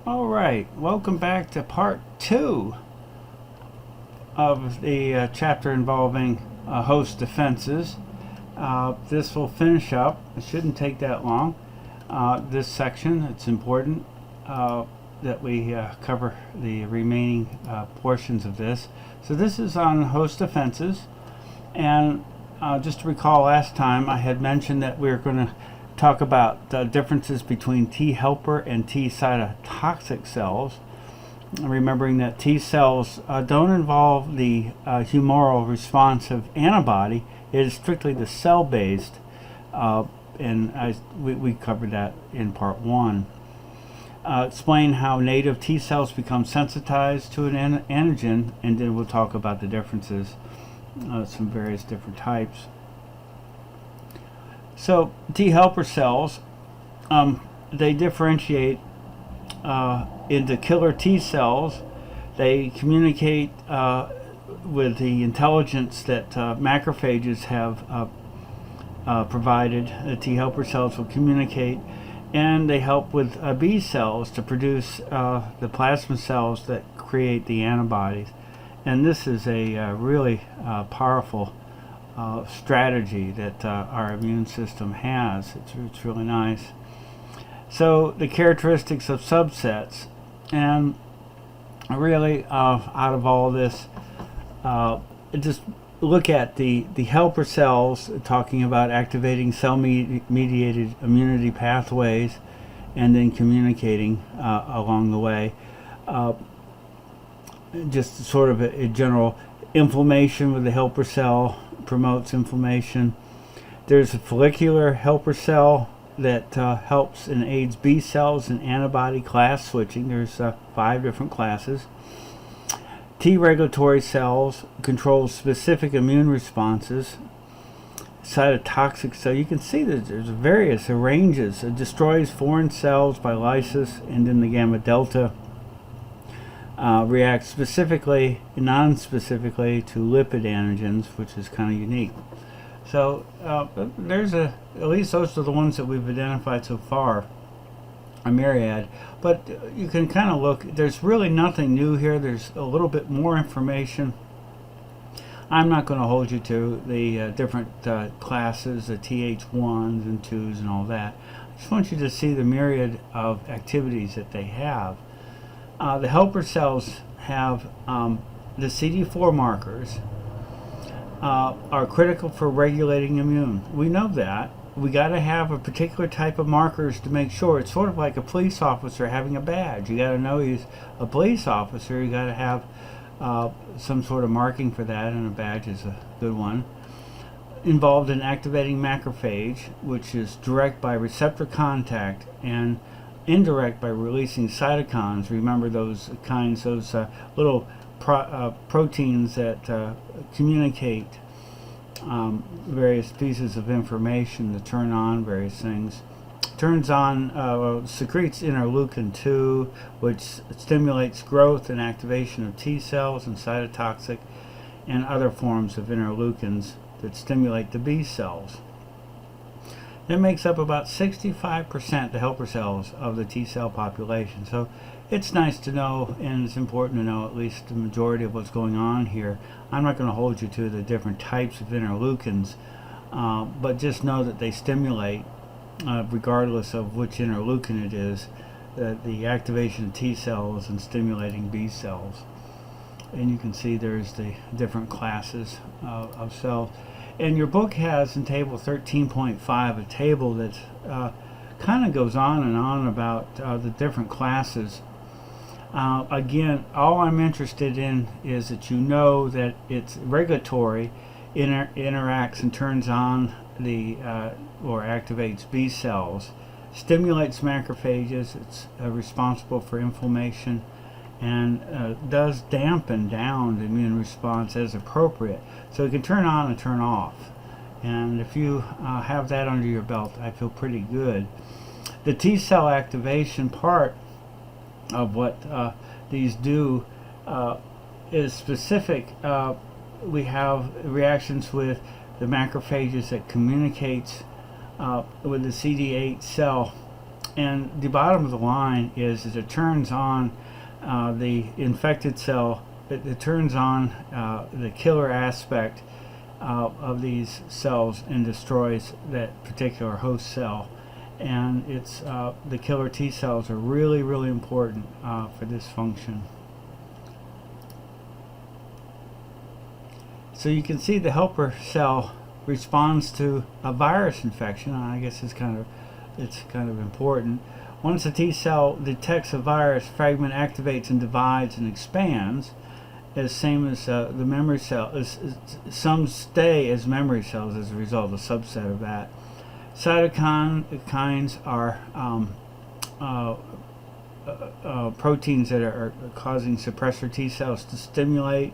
All right, welcome back to part 2 of the chapter involving host defenses. This will finish up. It shouldn't take that long. This section, it's important that we cover the remaining portions of this. So this is on host defenses, and just to recall, last time I had mentioned that we were going to talk about the differences between T helper and T cytotoxic cells, remembering that T cells don't involve the humoral responsive antibody. It is strictly the cell-based, and we covered that in part 1. Explain how native T cells become sensitized to an antigen, and then we'll talk about the differences, some various different types. So T helper cells, they differentiate into killer T cells. They communicate with the intelligence that macrophages have provided. The T helper cells will communicate, and they help with B cells to produce the plasma cells that create the antibodies. And this is a really powerful strategy that our immune system has. It's really nice. So the characteristics of subsets, and really out of all this, just look at the helper cells, talking about activating cell-mediated immunity pathways and then communicating along the way. Just sort of a general inflammation with the helper cell promotes inflammation. There's a follicular helper cell that helps and aids B cells in antibody class switching. There's 5 different classes. T regulatory cells control specific immune responses. Cytotoxic cell, you can see that there's various ranges. It destroys foreign cells by lysis, and then the gamma delta reacts specifically and non-specifically to lipid antigens, which is kind of unique. So there's at least those are the ones that we've identified so far, a myriad. But you can kind of look, there's really nothing new here. There's a little bit more information. I'm not going to hold you to the different classes, the TH1s and 2s and all that. I just want you to see the myriad of activities that they have. The helper cells have the CD4 markers are critical for regulating immune. We know that. We got to have a particular type of markers to make sure. It's sort of like a police officer having a badge. You got to know he's a police officer. You got to have some sort of marking for that, and a badge is a good one. Involved in activating macrophage, which is direct by receptor contact, and indirect by releasing cytokines. Remember those kinds, those little proteins that communicate various pieces of information to turn on various things. Turns on, secretes interleukin-2, which stimulates growth and activation of T cells, and cytotoxic, and other forms of interleukins that stimulate the B cells. It makes up about 65% the helper cells of the T cell population. So it's nice to know, and it's important to know at least the majority of what's going on here. I'm not going to hold you to the different types of interleukins, but just know that they stimulate, regardless of which interleukin it is, the activation of T cells and stimulating B cells. And you can see there's the different classes of cells. And your book has in table 13.5 a table that kind of goes on and on about the different classes. Again, all I'm interested in is that you know that it's regulatory, interacts and turns on the or activates B cells, stimulates macrophages. It's responsible for inflammation, and does dampen down the immune response as appropriate. So it can turn on and turn off. And if you have that under your belt, I feel pretty good. The T cell activation part of what these do is specific. We have reactions with the macrophages that communicates with the CD8 cell And the bottom of the line is it turns on the infected cell. It turns on the killer aspect of these cells and destroys that particular host cell. And it's the killer T cells are really, really important for this function. So you can see the helper cell responds to a virus infection. I guess it's kind of important. Once a T cell detects a virus, fragment activates and divides and expands, as same as the memory cell. Some stay as memory cells as a result, a subset of that. Cytokines are proteins that are causing suppressor T cells to stimulate.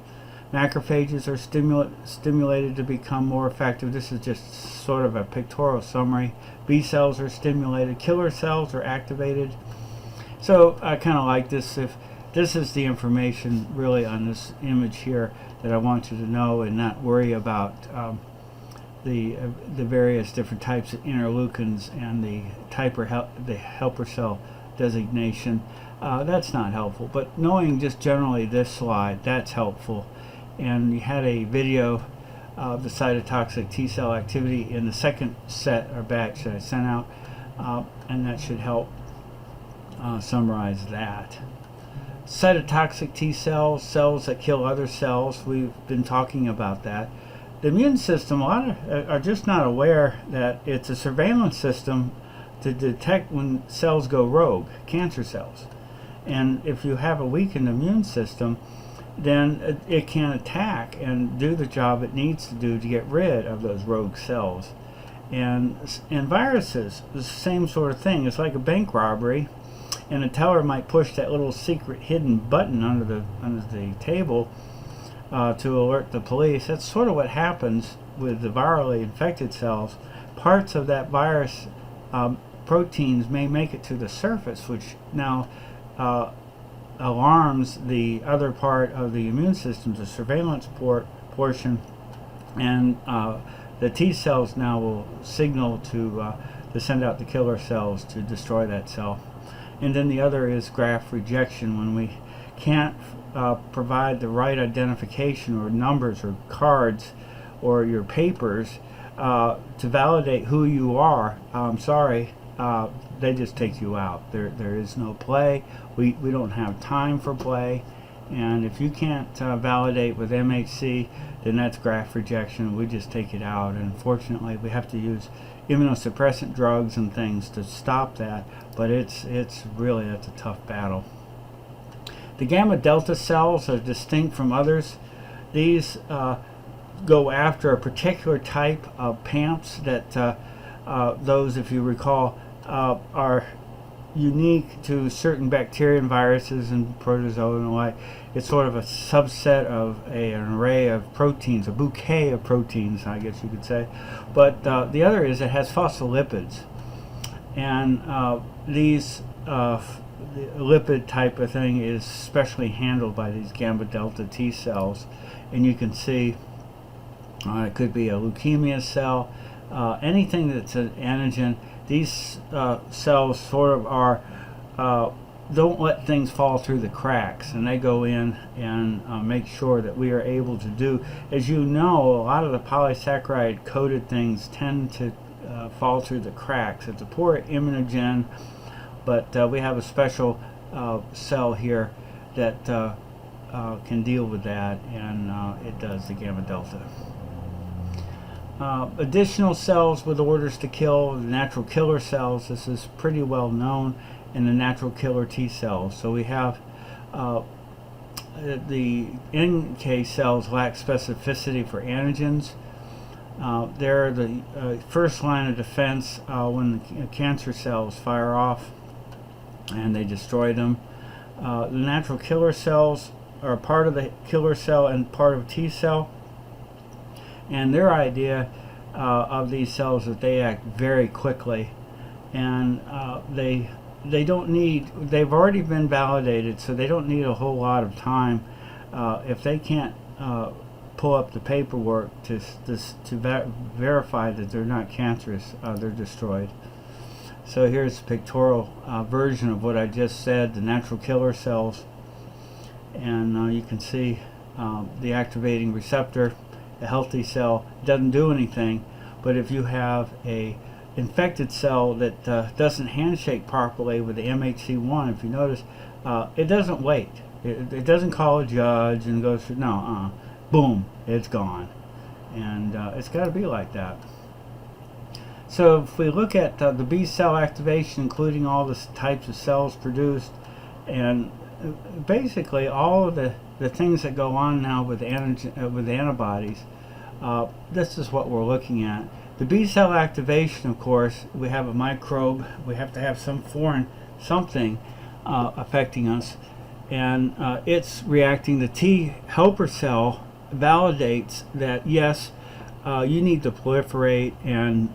Macrophages are stimulated to become more effective. This is just sort of a pictorial summary. B cells are stimulated. Killer cells are activated. So I kind of like this. If this is the information really on this image here that I want you to know, and not worry about the various different types of interleukins and the helper cell designation. That's not helpful. But knowing just generally this slide, that's helpful. And you had a video of the cytotoxic T cell activity in the second set or batch that I sent out, and that should help summarize that. Cytotoxic T cells, cells that kill other cells, we've been talking about that. The immune system, a lot are just not aware that it's a surveillance system to detect when cells go rogue, cancer cells. And if you have a weakened immune system, then it can attack and do the job it needs to do to get rid of those rogue cells. And viruses, the same sort of thing. It's like a bank robbery, and a teller might push that little secret hidden button under the table to alert the police. That's sort of what happens with the virally infected cells. Parts of that virus proteins may make it to the surface, which now alarms the other part of the immune system, the surveillance portion, and the T cells now will signal to send out the killer cells to destroy that cell. And then the other is graft rejection, when we can't provide the right identification or numbers or cards or your papers to validate who you are. I'm sorry, they just take you out. There is no play. We don't have time for play. And if you can't validate with MHC, then that's graft rejection. We just take it out. And unfortunately, we have to use immunosuppressant drugs and things to stop that. But it's really, that's a tough battle. The gamma delta cells are distinct from others. These go after a particular type of PAMPs that those, if you recall, are unique to certain bacteria and viruses and protozoa and the like. It's sort of a subset of an array of proteins, a bouquet of proteins, I guess you could say. But the other is it has phospholipids. And these the lipid type of thing is specially handled by these gamma delta T cells. And you can see it could be a leukemia cell, anything that's an antigen. These cells sort of are, don't let things fall through the cracks, and they go in and make sure that we are able to do. As you know, a lot of the polysaccharide coated things tend to fall through the cracks. It's a poor immunogen, but we have a special cell here that can deal with that, and it does the gamma delta. Additional cells with orders to kill, the natural killer cells. This is pretty well known in the natural killer T cells. So we have the NK cells lack specificity for antigens. They're the first line of defense when the cancer cells fire off and they destroy them. The natural killer cells are part of the killer cell and part of T cell. And their idea of these cells is that they act very quickly, and they don't need, they've already been validated, so they don't need a whole lot of time. If they can't pull up the paperwork to verify that they're not cancerous, they're destroyed. So here's a pictorial version of what I just said, the natural killer cells. And you can see the activating receptor. A healthy cell doesn't do anything, but if you have a infected cell that doesn't handshake properly with the MHC1, if you notice, it doesn't wait. It doesn't call a judge and go through, no, boom, it's gone. And it's got to be like that. So if we look at the B cell activation, including all the types of cells produced, and basically all of the things that go on now with with antibodies, this is what we're looking at. The B cell activation, of course, we have a microbe. We have to have some foreign something affecting us, and it's reacting. The T helper cell validates that yes, you need to proliferate and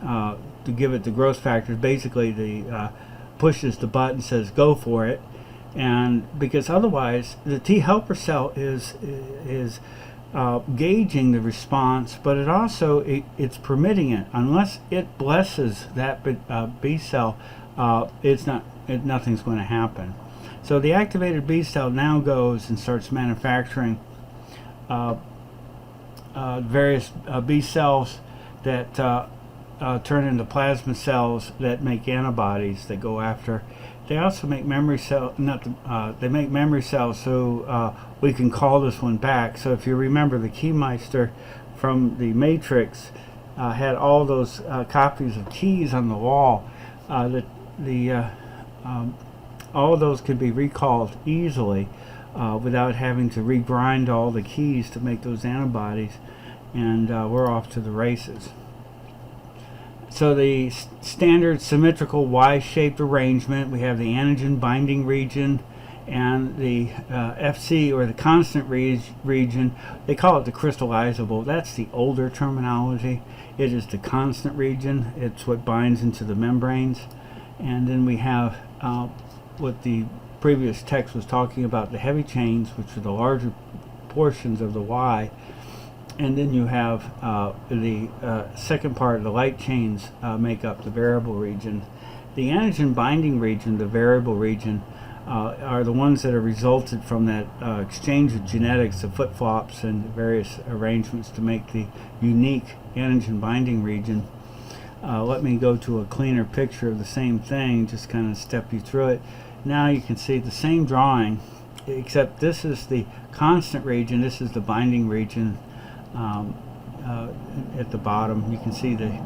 to give it the growth factors. Basically, the pushes the button, says go for it, and because otherwise the T helper cell is gauging the response, but it also it's permitting it. Unless it blesses that B cell, nothing's going to happen. So the activated B cell now goes and starts manufacturing various B cells that turn into plasma cells that make antibodies that go after. They also make memory cell. They make memory cells, so we can call this one back. So if you remember, the Keymeister from the Matrix had all those copies of keys on the wall. All of those could be recalled easily without having to regrind all the keys to make those antibodies, and we're off to the races. So the standard symmetrical Y-shaped arrangement, we have the antigen binding region and the FC, or the constant region. They call it the crystallizable. That's the older terminology. It is the constant region. It's what binds into the membranes. And then we have what the previous text was talking about, the heavy chains, which are the larger portions of the Y. And then you have the second part, the light chains, make up the variable region. The antigen binding region, the variable region, are the ones that are resulted from that exchange of genetics, of flip-flops and various arrangements to make the unique antigen binding region. Let me go to a cleaner picture of the same thing, just kind of step you through it. Now you can see the same drawing, except this is the constant region, this is the binding region. At the bottom you can see the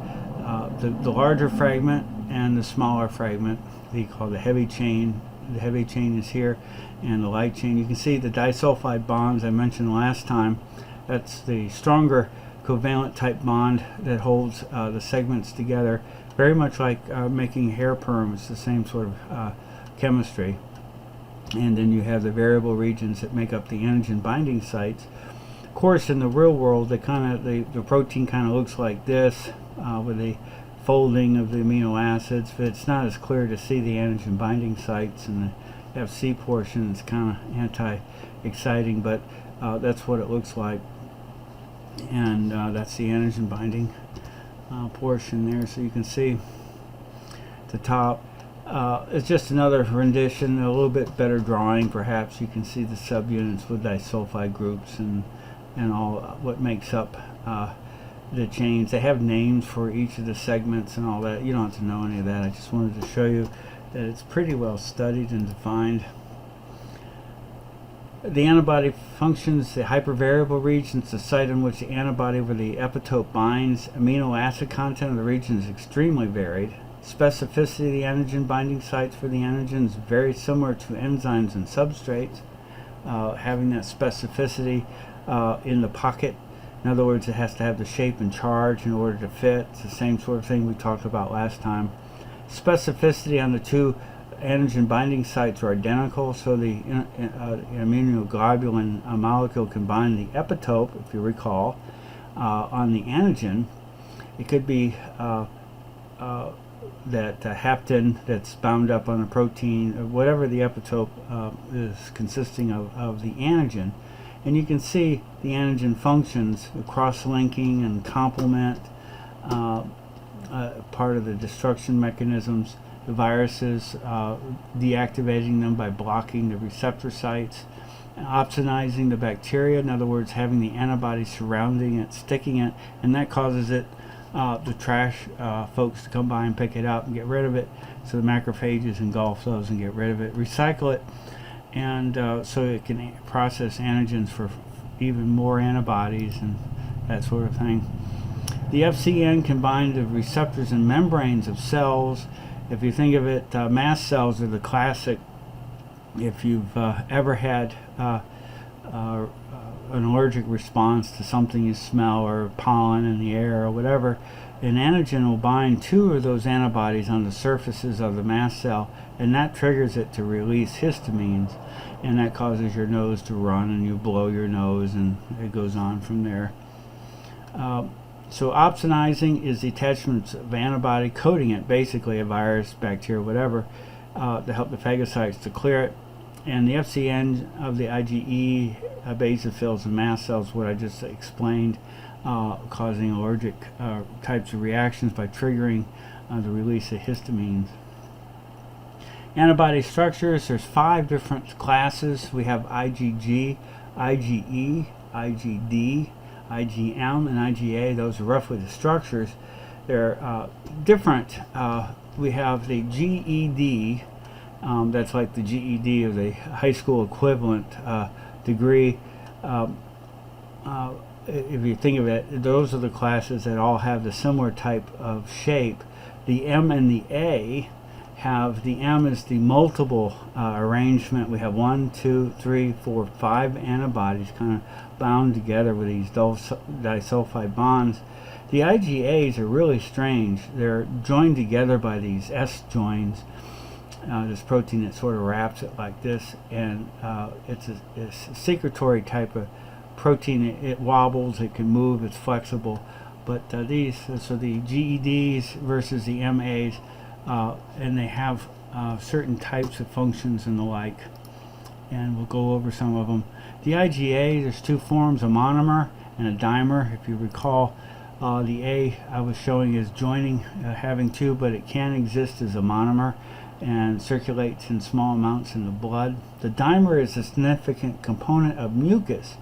larger fragment and the smaller fragment. They call the heavy chain. The heavy chain is here, and the light chain. You can see the disulfide bonds I mentioned last time. That's the stronger covalent type bond that holds the segments together, very much like making hair perm. It's the same sort of chemistry. And then you have the variable regions that make up the antigen binding sites. Of course, in the real world, the protein kind of looks like this, with the folding of the amino acids, but it's not as clear to see the antigen binding sites, and the FC portion is kind of anti-exciting, but that's what it looks like. And that's the antigen binding portion there, so you can see the top. It's just another rendition, a little bit better drawing perhaps. You can see the subunits with disulfide groups and all what makes up the chains. They have names for each of the segments and all that. You don't have to know any of that. I just wanted to show you that it's pretty well studied and defined. The antibody functions, the hypervariable region is the site on which the antibody where the epitope binds. Amino acid content of the region is extremely varied. Specificity of the antigen binding sites for the antigen is very similar to enzymes and substrates, having that specificity in the pocket. In other words, it has to have the shape and charge in order to fit. It's the same sort of thing we talked about last time. Specificity on the two antigen binding sites are identical, so the immunoglobulin molecule can bind the epitope, if you recall, on the antigen. It could be that hapten that's bound up on a protein, or whatever the epitope is consisting of the antigen. And you can see the antigen functions, cross-linking and complement, part of the destruction mechanisms. the viruses, deactivating them by blocking the receptor sites, opsonizing the bacteria, in other words, having the antibody surrounding it, sticking it, and that causes it, the trash folks to come by and pick it up and get rid of it, so the macrophages engulf those and get rid of it, recycle it, and so it can process antigens for even more antibodies and that sort of thing. The FCN can bind to receptors and membranes of cells. If you think of it, mast cells are the classic. If you've ever had an allergic response to something you smell or pollen in the air or whatever, an antigen will bind two of those antibodies on the surfaces of the mast cell, and that triggers it to release histamines, and that causes your nose to run and you blow your nose, and it goes on from there. So opsonizing is the attachment of antibody coating it, basically a virus, bacteria, whatever, to help the phagocytes to clear it. And the FCN of the IgE basophils and mast cells, what I just explained, causing allergic types of reactions by triggering the release of histamines. Antibody structures, there's 5 different classes. We have IgG, IgE, IgD, IgM, and IgA. Those are roughly the structures. They're different. We have the GED, that's like the GED of the high school equivalent degree. If you think of it, those are the classes that all have the similar type of shape. The M and the A have, the M is the multiple arrangement. We have 1, 2, 3, 4, 5 antibodies kind of bound together with these disulfide bonds. The IgAs are really strange. They're joined together by these S joins, this protein that sort of wraps it like this, and it's a secretory type of protein. It wobbles, it can move, it's flexible, but so the GEDs versus the MAs, and they have certain types of functions and the like, and we'll go over some of them. The IgA, there's 2 forms, a monomer and a dimer. If you recall, the A I was showing is joining, having 2, but it can exist as a monomer and circulates in small amounts in the blood. The dimer is a significant component of mucus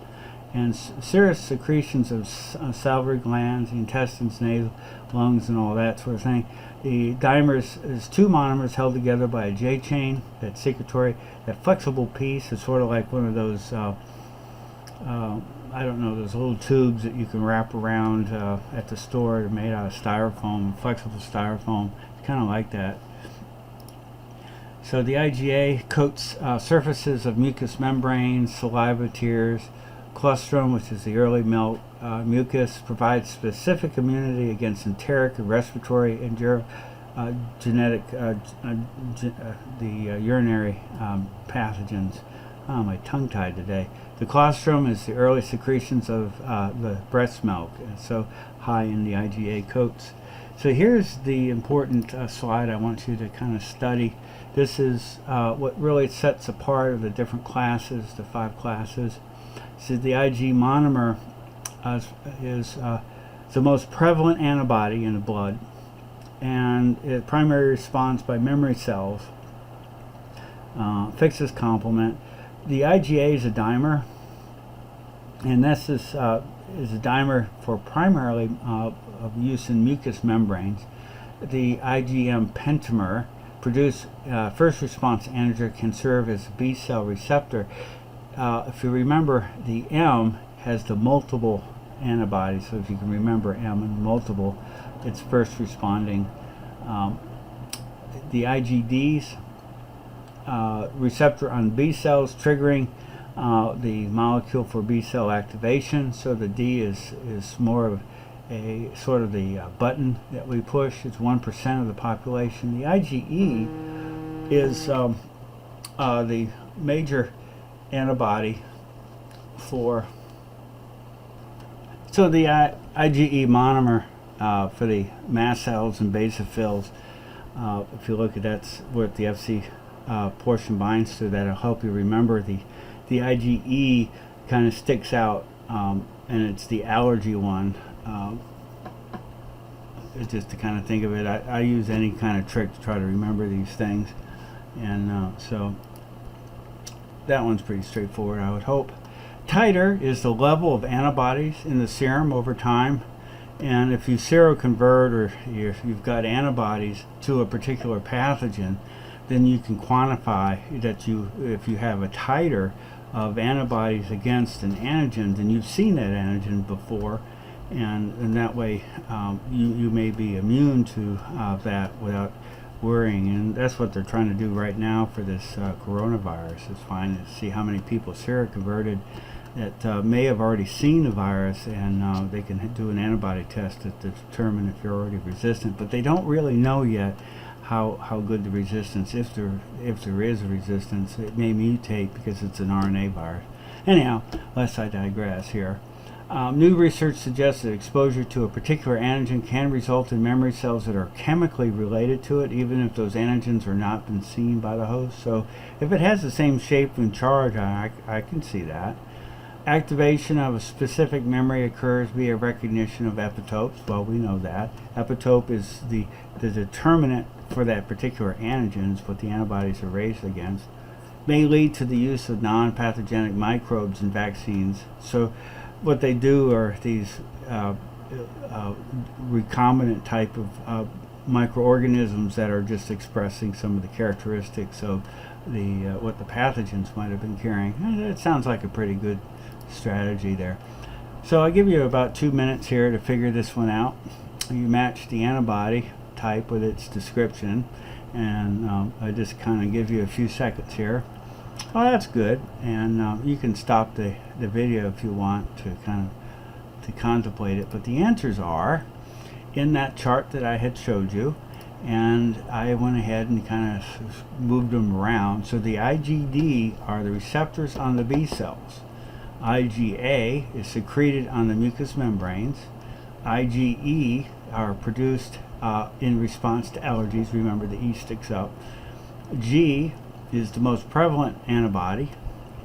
and serous secretions of salivary glands, the intestines, nasal, lungs, and all that sort of thing. The dimer is 2 monomers held together by a J chain, that secretory. That flexible piece is sort of like one of those, I don't know, those little tubes that you can wrap around at the store. They're made out of styrofoam, flexible styrofoam. It's kind of like that. So the IgA coats surfaces of mucous membranes, saliva, tears. Colostrum, which is the early milk mucus, provides specific immunity against enteric and respiratory and genetic, urinary pathogens. Oh, my tongue tied today. The colostrum is the early secretions of the breast milk, and so high in the IgA coats. So here's the important slide I want you to kind of study. This is what really sets apart of the different classes, the 5 classes. So the Ig monomer is the most prevalent antibody in the blood, and it primary response by memory cells, fixes complement. The IgA is a dimer, and this is a dimer for primarily of use in mucous membranes. The IgM pentamer, produce first response antigen, can serve as a B cell receptor. If you remember, the M has the multiple antibodies, so if you can remember M and multiple, it's first responding. The IgDs, receptor on B cells, triggering the molecule for B cell activation, so the D is more of a sort of the button that we push. It's 1% of the population. The IgE is the major antibody for, so the IgE monomer for the mast cells and basophils, if you look at that's what the Fc portion binds to. That'll help you remember. The IgE kind of sticks out, and it's the allergy one. just to kind of think of it. I use any kind of trick to try to remember these things, and so that one's pretty straightforward, I would hope. Titer is the level of antibodies in the serum over time, and if you seroconvert, or if you've got antibodies to a particular pathogen, then you can quantify that if you have a titer of antibodies against an antigen, then you've seen that antigen before, and that way you may be immune to that without worrying. And that's what they're trying to do right now for this coronavirus, is find to see how many people seroconverted that may have already seen the virus, and they can do an antibody test to determine if you're already resistant. But they don't really know yet how good the resistance, if there is a resistance. It may mutate because it's an RNA virus. Anyhow, lest I digress here. New research suggests that exposure to a particular antigen can result in memory cells that are chemically related to it, even if those antigens are not been seen by the host. So if it has the same shape and charge, I can see that. Activation of a specific memory occurs via recognition of epitopes. Well, we know that. Epitope is the determinant for that particular antigen, is what the antibodies are raised against. May lead to the use of non-pathogenic microbes in vaccines. So what they do are these recombinant type of microorganisms that are just expressing some of the characteristics of the what the pathogens might have been carrying. It sounds like a pretty good strategy there. So I give you about 2 minutes here to figure this one out. You match the antibody type with its description, and I just kind of give you a few seconds here. Oh, that's good. And you can stop the video if you want to kind of to contemplate it. But the answers are in that chart that I had showed you, and I went ahead and kind of moved them around. So the IgD are the receptors on the B cells. IgA is secreted on the mucous membranes. IgE are produced in response to allergies. Remember, the E sticks up. G is the most prevalent antibody,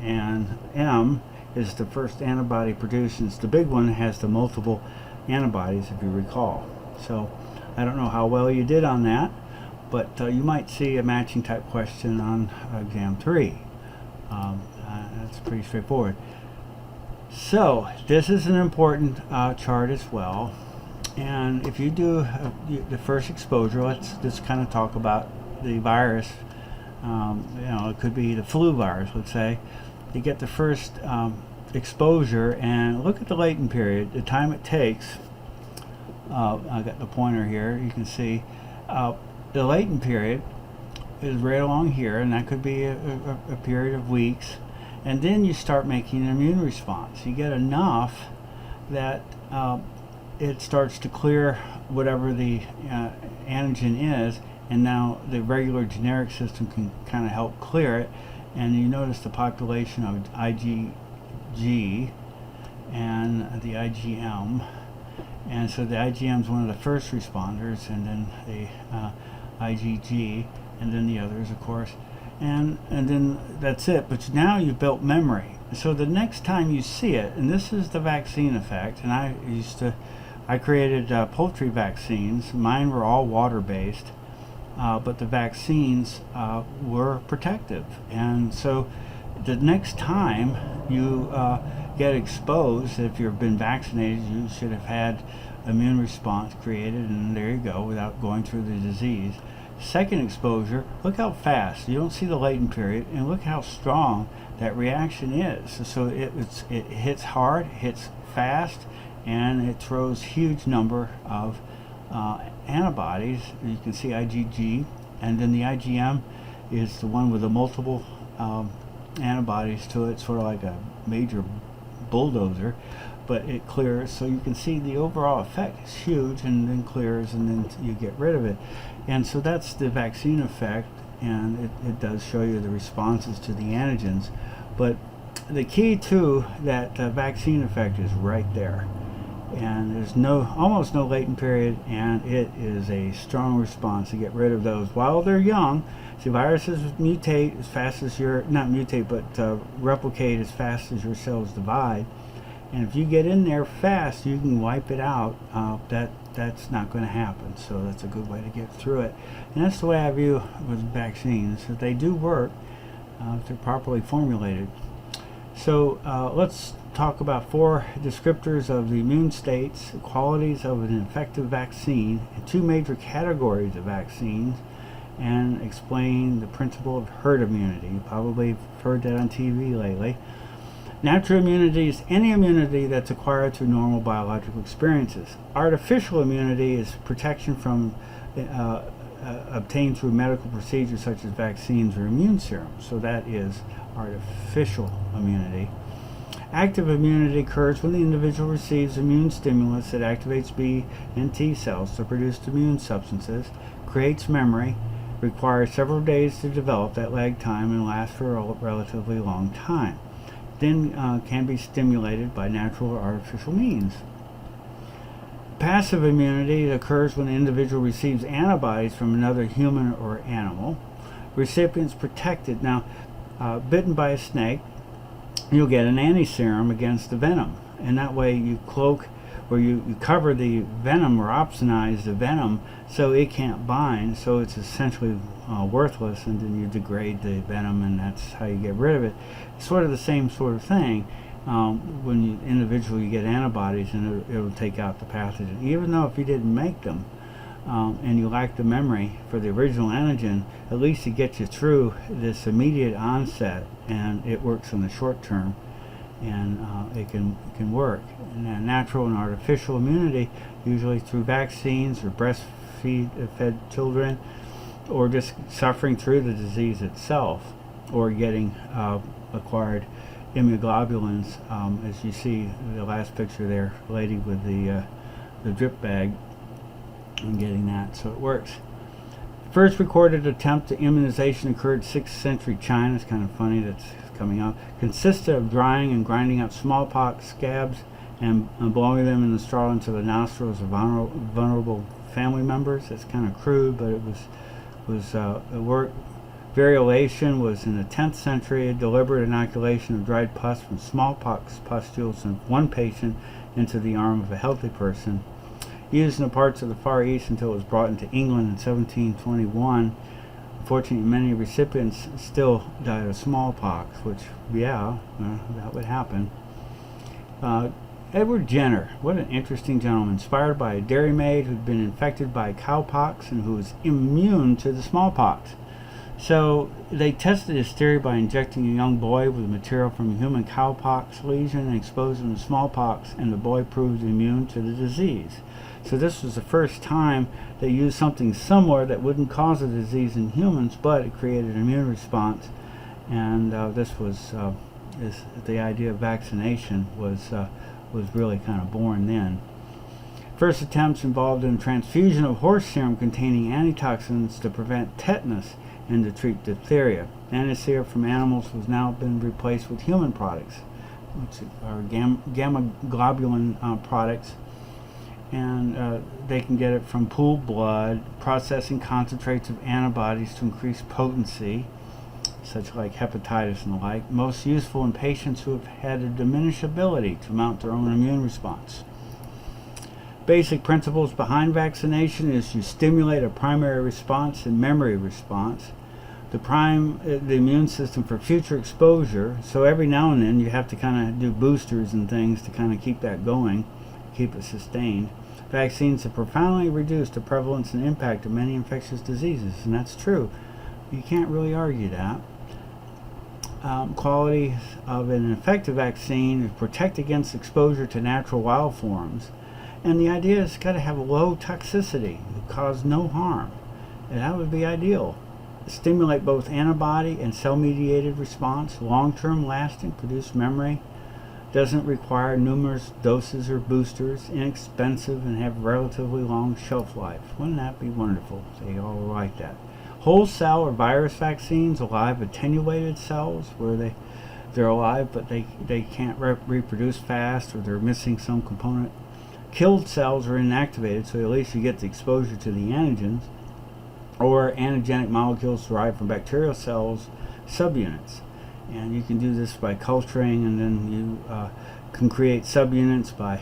and M is the first antibody produced, and it's the big one that has the multiple antibodies, if you recall. So I don't know how well you did on that, but you might see a matching type question on exam 3. That's pretty straightforward. So this is an important chart as well, and if you do the first exposure, let's just kind of talk about the virus. It could be the flu virus, let's say. You get the first exposure, and look at the latent period, the time it takes. I got the pointer here. You can see the latent period is right along here, and that could be a period of weeks. And then you start making an immune response. You get enough that it starts to clear whatever the antigen is, and now the regular generic system can kind of help clear it. And you notice the population of IgG and the IgM. And so the IgM is one of the first responders, and then the IgG, and then the others, of course. And then that's it. But now you've built memory. So the next time you see it, and this is the vaccine effect, and I created poultry vaccines. Mine were all water-based, but the vaccines were protective. And so the next time you get exposed, if you've been vaccinated, you should have had immune response created, and there you go, without going through the disease. Second exposure, look how fast. You don't see the latent period, and look how strong that reaction is. So it hits hard, hits fast, and it throws huge number of antibodies. You can see IgG, and then the IgM is the one with the multiple antibodies to it, sort of like a major bulldozer, but it clears. So you can see the overall effect is huge, and then clears, and then you get rid of it. And so that's the vaccine effect, and it does show you the responses to the antigens. But the key to that vaccine effect is right there. And there's almost no latent period, and it is a strong response to get rid of those while they're young. See, viruses mutate as fast as replicate as fast as your cells divide. And if you get in there fast, you can wipe it out. That that's not going to happen. So that's a good way to get through it. And that's the way I view with vaccines, that they do work if they're properly formulated. So let's talk about 4 descriptors of the immune states, qualities of an effective vaccine, and 2 major categories of vaccines, and explain the principle of herd immunity. You probably have heard that on TV lately. Natural immunity is any immunity that's acquired through normal biological experiences. Artificial immunity is protection from obtained through medical procedures such as vaccines or immune serums. So that is artificial immunity. Active immunity occurs when the individual receives immune stimulus that activates B and T cells to produce immune substances, creates memory, requires several days to develop that lag time, and lasts for a relatively long time. Then can be stimulated by natural or artificial means. Passive immunity occurs when the individual receives antibodies from another human or animal. Recipients protected. Now, bitten by a snake, you'll get an anti-serum against the venom, and that way you cloak or you cover the venom or opsonize the venom so it can't bind, so it's essentially worthless, and then you degrade the venom, and that's how you get rid of it. It's sort of the same sort of thing. When you individually get antibodies, and it'll take out the pathogen, even though if you didn't make them and you lack the memory for the original antigen, at least it gets you through this immediate onset, and it works in the short term, and it can work. And natural and artificial immunity, usually through vaccines or breastfed children, or just suffering through the disease itself, or getting acquired immunoglobulins, as you see the last picture there, lady with the drip bag, and getting that, so it works. First recorded attempt to immunization occurred 6th century China. It's kind of funny that's coming out. Consisted of drying and grinding up smallpox scabs and blowing them in the straw into the nostrils of vulnerable family members. That's kind of crude, but it worked. Variolation was in the 10th century, a deliberate inoculation of dried pus from smallpox pustules in one patient into the arm of a healthy person. Used in the parts of the Far East until it was brought into England in 1721. Unfortunately, many recipients still died of smallpox, which, yeah, that would happen. Edward Jenner, what an interesting gentleman, inspired by a dairymaid who'd been infected by cowpox and who was immune to the smallpox. So they tested his theory by injecting a young boy with material from a human cowpox lesion and exposing him to smallpox, and the boy proved immune to the disease. So this was the first time they used something similar that wouldn't cause a disease in humans, but it created an immune response. And this was the idea of vaccination was really kind of born then. First attempts involved in transfusion of horse serum containing antitoxins to prevent tetanus and to treat diphtheria. Antiserum from animals has now been replaced with human products, which are gamma globulin products, and they can get it from pooled blood, processing concentrates of antibodies to increase potency, such like hepatitis and the like, most useful in patients who have had a diminished ability to mount their own immune response. Basic principles behind vaccination is you stimulate a primary response and memory response. To prime the immune system for future exposure, so every now and then you have to kind of do boosters and things to kind of keep that going, keep it sustained. Vaccines have profoundly reduced the prevalence and impact of many infectious diseases, and that's true. You can't really argue that. Quality of an effective vaccine is protect against exposure to natural wild forms. And the idea is got to have low toxicity, cause no harm. And that would be ideal. Stimulate both antibody and cell-mediated response, long-term lasting, produce memory. Doesn't require numerous doses or boosters, inexpensive, and have relatively long shelf life. Wouldn't that be wonderful? They all like that. Whole cell or virus vaccines, alive attenuated cells, where they're alive but they can't reproduce fast, or they're missing some component. Killed cells are inactivated, so at least you get the exposure to the antigens, or antigenic molecules derived from bacterial cells, subunits. And you can do this by culturing, and then you can create subunits by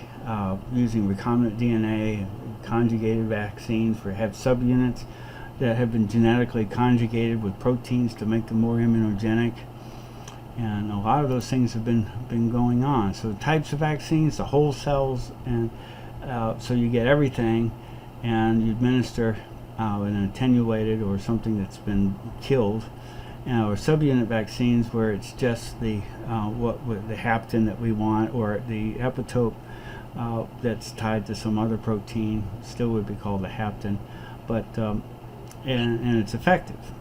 using recombinant DNA, conjugated vaccines where you have subunits that have been genetically conjugated with proteins to make them more immunogenic. And a lot of those things have been going on. So types of vaccines, the whole cells, and so you get everything, and you administer an attenuated or something that's been killed, or subunit vaccines where it's just the the hapten that we want, or the epitope that's tied to some other protein, still would be called a hapten, but and it's effective.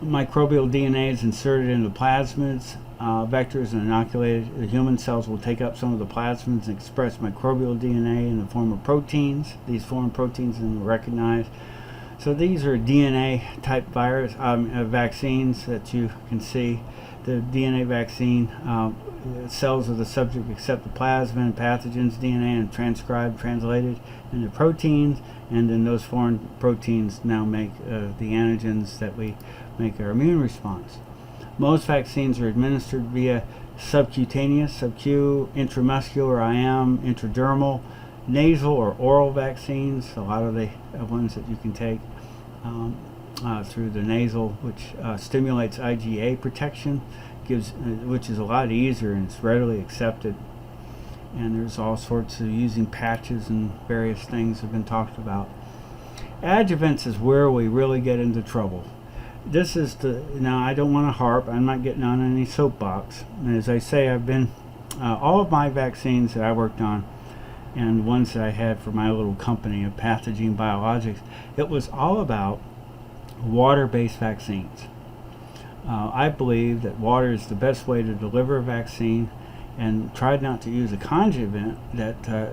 Microbial DNA is inserted into plasmids, vectors, and inoculated. The human cells will take up some of the plasmids and express microbial DNA in the form of proteins. These form proteins and recognize. So these are DNA type vaccines that you can see. The DNA vaccine cells of the subject accept the plasmid and pathogens DNA and translated into proteins, and then those foreign proteins now make the antigens that we make our immune response. Most vaccines are administered via subcutaneous, subcu, intramuscular, IM, intradermal, nasal or oral vaccines. A lot of the ones that you can take through the nasal, which stimulates IgA protection, which is a lot easier and it's readily accepted. And there's all sorts of using patches and various things have been talked about. Adjuvants is where we really get into trouble. This is now I don't want to harp, I'm not getting on any soapbox. And as I say, I've been, all of my vaccines that I worked on and ones that I had for my little company of Pathogene Biologics, it was all about water-based vaccines. I believe that water is the best way to deliver a vaccine, and tried not to use a conjugant,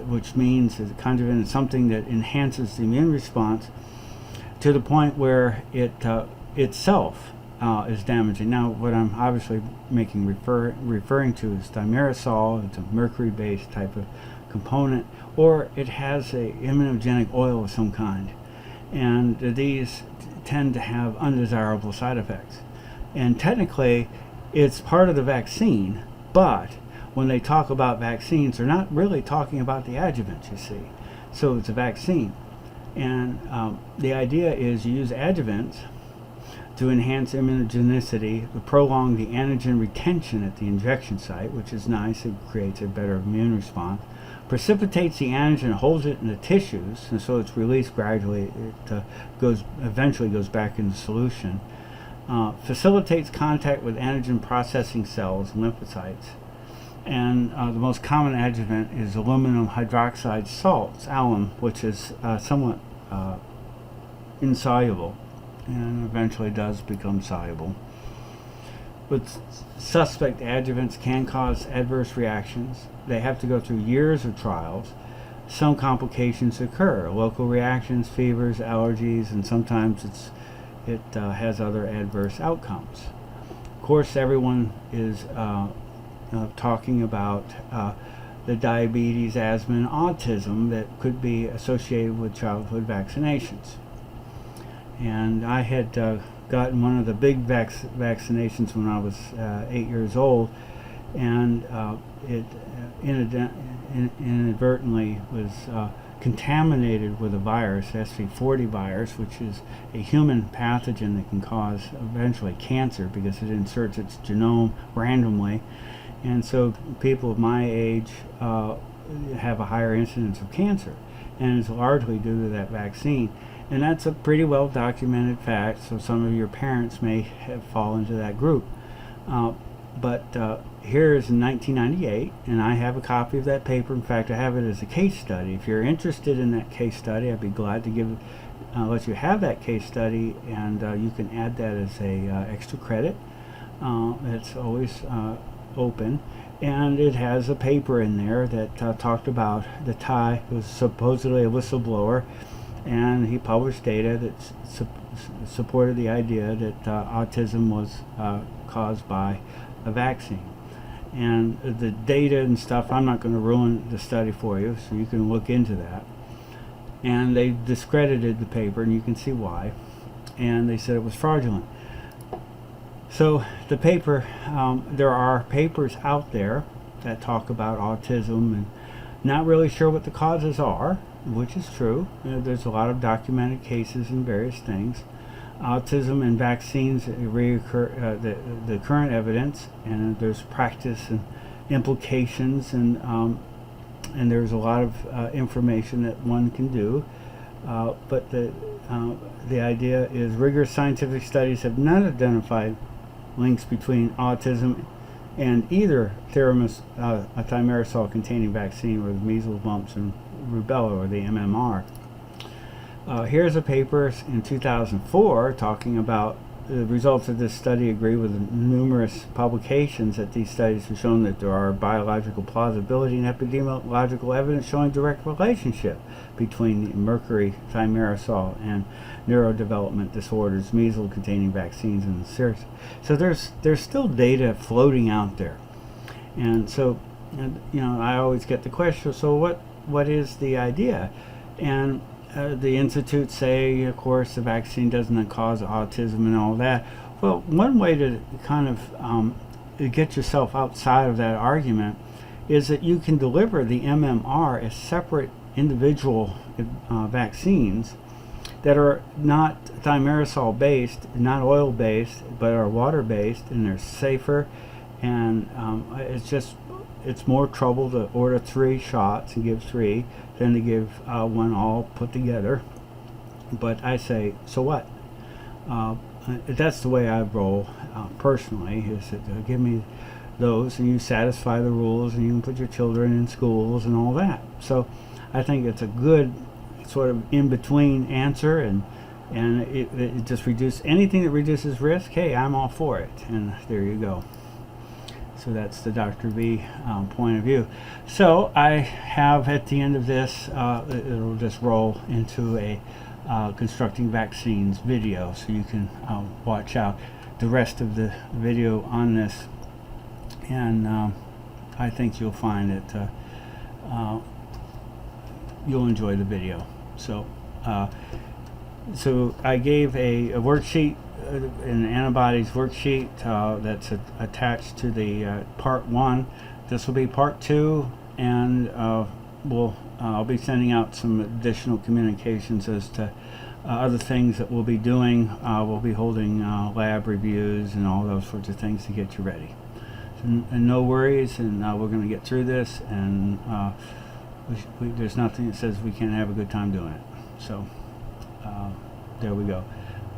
which means that a conjugant is something that enhances the immune response to the point where it itself is damaging. Now, what I'm obviously referring to is thimerosal. It's a mercury-based type of component, or it has a immunogenic oil of some kind, and these tend to have undesirable side effects. And technically, it's part of the vaccine, but when they talk about vaccines, they're not really talking about the adjuvant, you see. So it's a vaccine. And the idea is you use adjuvants to enhance immunogenicity, to prolong the antigen retention at the injection site, which is nice. It creates a better immune response. Precipitates the antigen, holds it in the tissues, and so it's released gradually. It eventually goes back into solution. Facilitates contact with antigen processing cells and lymphocytes. And the most common adjuvant is aluminum hydroxide salts, alum, which is somewhat insoluble and eventually does become soluble. But suspect adjuvants can cause adverse reactions. They have to go through years of trials. Some complications occur, local reactions, fevers, allergies, and sometimes it has other adverse outcomes. Of course, everyone is talking about the diabetes, asthma, and autism that could be associated with childhood vaccinations. And I had gotten one of the big vaccinations when I was 8 years old, and it inadvertently was contaminated with a virus, SV40 virus, which is a human pathogen that can cause eventually cancer because it inserts its genome randomly. And so people of my age have a higher incidence of cancer, and it's largely due to that vaccine. And that's a pretty well documented fact, so some of your parents may have fallen into that group. But here is in 1998, and I have a copy of that paper. In fact, I have it as a case study. If you're interested in that case study, I'd be glad to let you have that case study, and you can add that as a extra credit. It's always open, and it has a paper in there that talked about the Thai who was supposedly a whistleblower, and he published data that supported the idea that autism was caused by a vaccine. And the data and stuff, I'm not going to ruin the study for you, so you can look into that. And they discredited the paper, and you can see why. And they said it was fraudulent. So the paper, there are papers out there that talk about autism Not really sure what the causes are, which is true. There's a lot of documented cases and various things. Autism and vaccines reoccur, the current evidence, and there's practice and implications, and there's a lot of information that one can do. But the idea is rigorous scientific studies have not identified links between autism and either a thimerosal-containing vaccine, or the measles, mumps, and rubella, or the MMR. Here's a paper in 2004 talking about the results of this study agree with numerous publications that these studies have shown that there are biological plausibility and epidemiological evidence showing direct relationship between the mercury, thimerosal, and neurodevelopment disorders, measles-containing vaccines, and serious. So there's still data floating out there, and so I always get the question. So what is the idea? And the institutes say, of course, the vaccine doesn't cause autism and all that. Well, one way to kind of get yourself outside of that argument is that you can deliver the MMR as separate individual vaccines that are not thimerosal based, not oil based, but are water based, and they're safer. And it's more trouble to order 3 shots and give 3 than to give one all put together. But I say, so what? That's the way I roll personally, is that give me those and you satisfy the rules, and you can put your children in schools and all that. So I think it's a good sort of in-between answer, and it just reduces anything that reduces risk. Hey, I'm all for it, and there you go. So that's the Dr. V point of view. So I have at the end of this, it'll just roll into a constructing vaccines video, so you can watch out the rest of the video on this, and I think you'll find it you'll enjoy the video. So I gave a worksheet, an antibodies worksheet that's attached to the part 1. This will be part 2, and I'll be sending out some additional communications as to other things that we'll be doing. We'll be holding lab reviews and all those sorts of things to get you ready. And no worries, and we're going to get through this, and there's nothing that says we can't have a good time doing it. So there we go.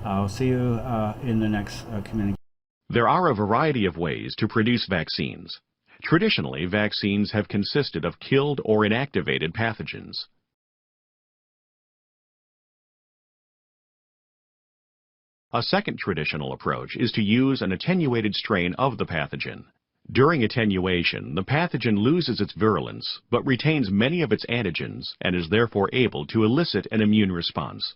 I'll see you in the next communication. There are a variety of ways to produce vaccines. Traditionally, vaccines have consisted of killed or inactivated pathogens. A second traditional approach is to use an attenuated strain of the pathogen. During attenuation, the pathogen loses its virulence, but retains many of its antigens and is therefore able to elicit an immune response.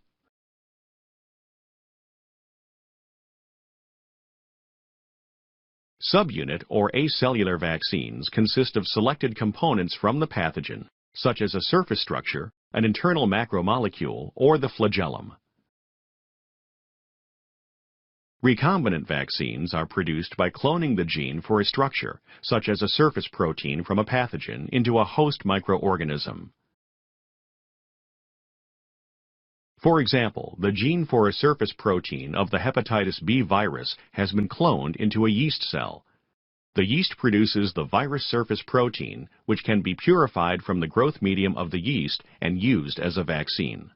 Subunit or acellular vaccines consist of selected components from the pathogen, such as a surface structure, an internal macromolecule, or the flagellum. Recombinant vaccines are produced by cloning the gene for a structure, such as a surface protein from a pathogen, into a host microorganism. For example, the gene for a surface protein of the hepatitis B virus has been cloned into a yeast cell. The yeast produces the virus surface protein, which can be purified from the growth medium of the yeast and used as a vaccine.